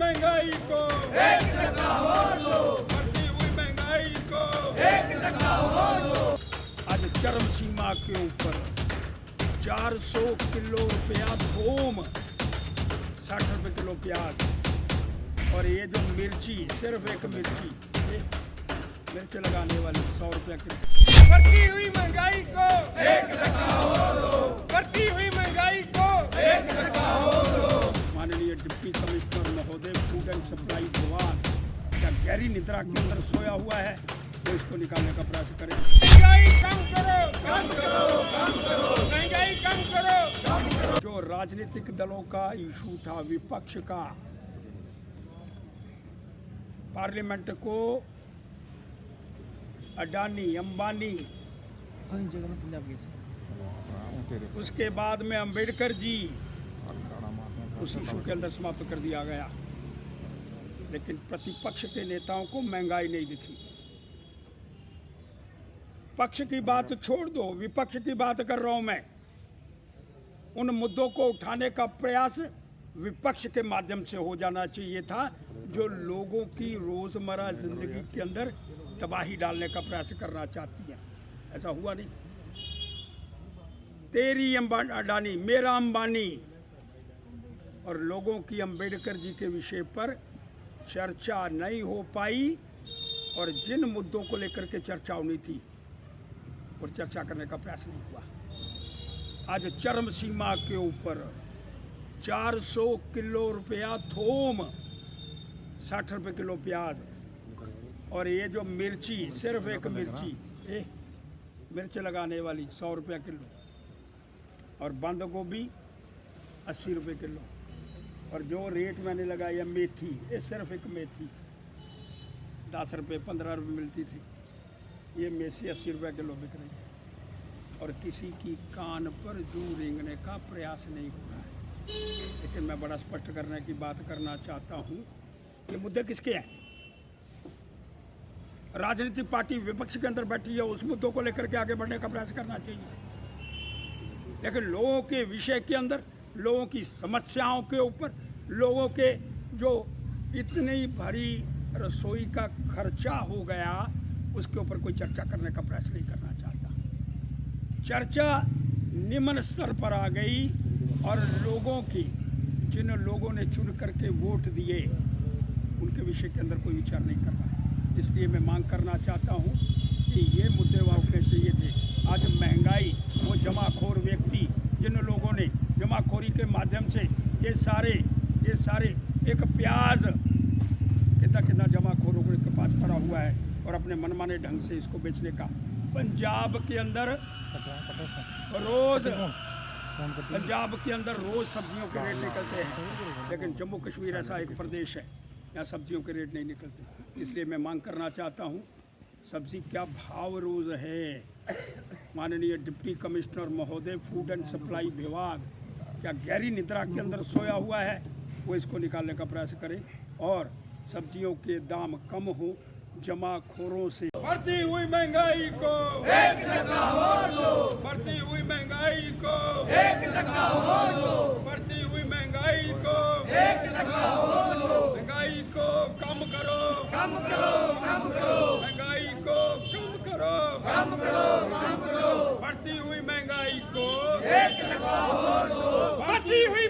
महंगाई को 1% और दो, बढ़ती हुई महंगाई को 1% और दो। आज चरम सीमा के ऊपर 400 किलो रुपया थोम, 60 रुपये किलो प्याज, और ये जो मिर्ची, सिर्फ एक मिर्ची, मिर्च लगाने वाली 100 रुपया किलो। बढ़ती हुई महंगाई को 1% और दो, बढ़ती हुई महंगाई को 1% और दो। माननीय डिप्टी कमिश्नर महोदय, फूड एंड सप्लाई विभाग क्या गहरी निद्रा के अंदर सोया हुआ है, तो इसको निकालने का प्रयास करें। महंगाई कम करो, कम करो, कम करो, महंगाई कम करो, कम करो। जो राजनीतिक दलों का इशू था, विपक्ष का, पार्लियामेंट को अडानी, अंबानी, उसके बाद में अंबेडकर जी, उस इशू के अंदर समाप्त कर दिया गया। लेकिन प्रतिपक्ष के नेताओं को महंगाई नहीं दिखी। पक्ष की बात छोड़ दो, विपक्ष की बात कर रहा हूं मैं। उन मुद्दों को उठाने का प्रयास विपक्ष के माध्यम से हो जाना चाहिए था, जो लोगों की रोजमर्रा जिंदगी के अंदर तबाही डालने का प्रयास करना चाहती है। ऐसा हुआ नहीं। तेरी अडानी, मेरा अंबानी, और लोगों की अंबेडकर जी के विषय पर चर्चा नहीं हो पाई, और जिन मुद्दों को लेकर के चर्चा होनी थी और चर्चा करने का प्रयास नहीं हुआ। आज चरम सीमा के ऊपर 400 किलो रुपया थोम, 60 रुपये किलो प्याज, और ये जो मिर्ची, सिर्फ एक मिर्ची, मिर्च लगाने वाली 100 रुपया किलो, और बंद गोभी 80 रुपये किलो, और जो रेट मैंने लगाया मेथी, ये सिर्फ एक मेथी 10 रुपये 15 रुपये मिलती थी, ये मेथी 80 रुपये किलो बिक रही है, और किसी की कान पर जू रेंगने का प्रयास नहीं हो रहा है। लेकिन मैं बड़ा स्पष्ट करने की बात करना चाहता हूँ, ये मुद्दे किसके हैं? राजनीतिक पार्टी विपक्ष के अंदर बैठी है, उस मुद्दों को लेकर के आगे बढ़ने का प्रयास करना चाहिए। लेकिन लोगों के विषय के अंदर, लोगों की समस्याओं के ऊपर, लोगों के जो इतनी भारी रसोई का खर्चा हो गया, उसके ऊपर कोई चर्चा करने का प्रयास नहीं करना चाहता। चर्चा निम्न स्तर पर आ गई, और लोगों की, जिन लोगों ने चुन करके वोट दिए, उनके विषय के अंदर कोई विचार नहीं कर रहा। इसलिए मैं मांग करना चाहता हूँ कि ये मुद्दे वहाँ उठने चाहिए थे। आज महंगाई, वो जमाखोर व्यक्ति, जिन लोगों ने जमाखोरी के माध्यम से ये सारे एक प्याज कितना जमाखोरों के पास पड़ा हुआ है, और अपने मनमाने ढंग से इसको बेचने का। पंजाब के अंदर रोज सब्जियों के रेट निकलते हैं, लेकिन जम्मू कश्मीर ऐसा एक प्रदेश है यहाँ सब्जियों के रेट नहीं निकलते। इसलिए मैं मांग करना चाहता हूँ, सब्जी क्या भाव रोज है? माननीय डिप्टी कमिश्नर महोदय, फूड एंड सप्लाई विभाग क्या गहरी निद्रा के अंदर सोया हुआ है, वो इसको निकालने का प्रयास करें, और सब्जियों के दाम कम हो, जमाखोरों से। बढ़ती हुई महंगाई को 1% और दो, बढ़ती हुई महंगाई को 1% और दो, बढ़ती हुई महंगाई को 1% और दो। महंगाई को कम करो, कम करो, कम करो, महंगाई को कम करो, कम करो, कम करो। बढ़ती हुई महंगाई को 1% और दो, बढ़ती हुई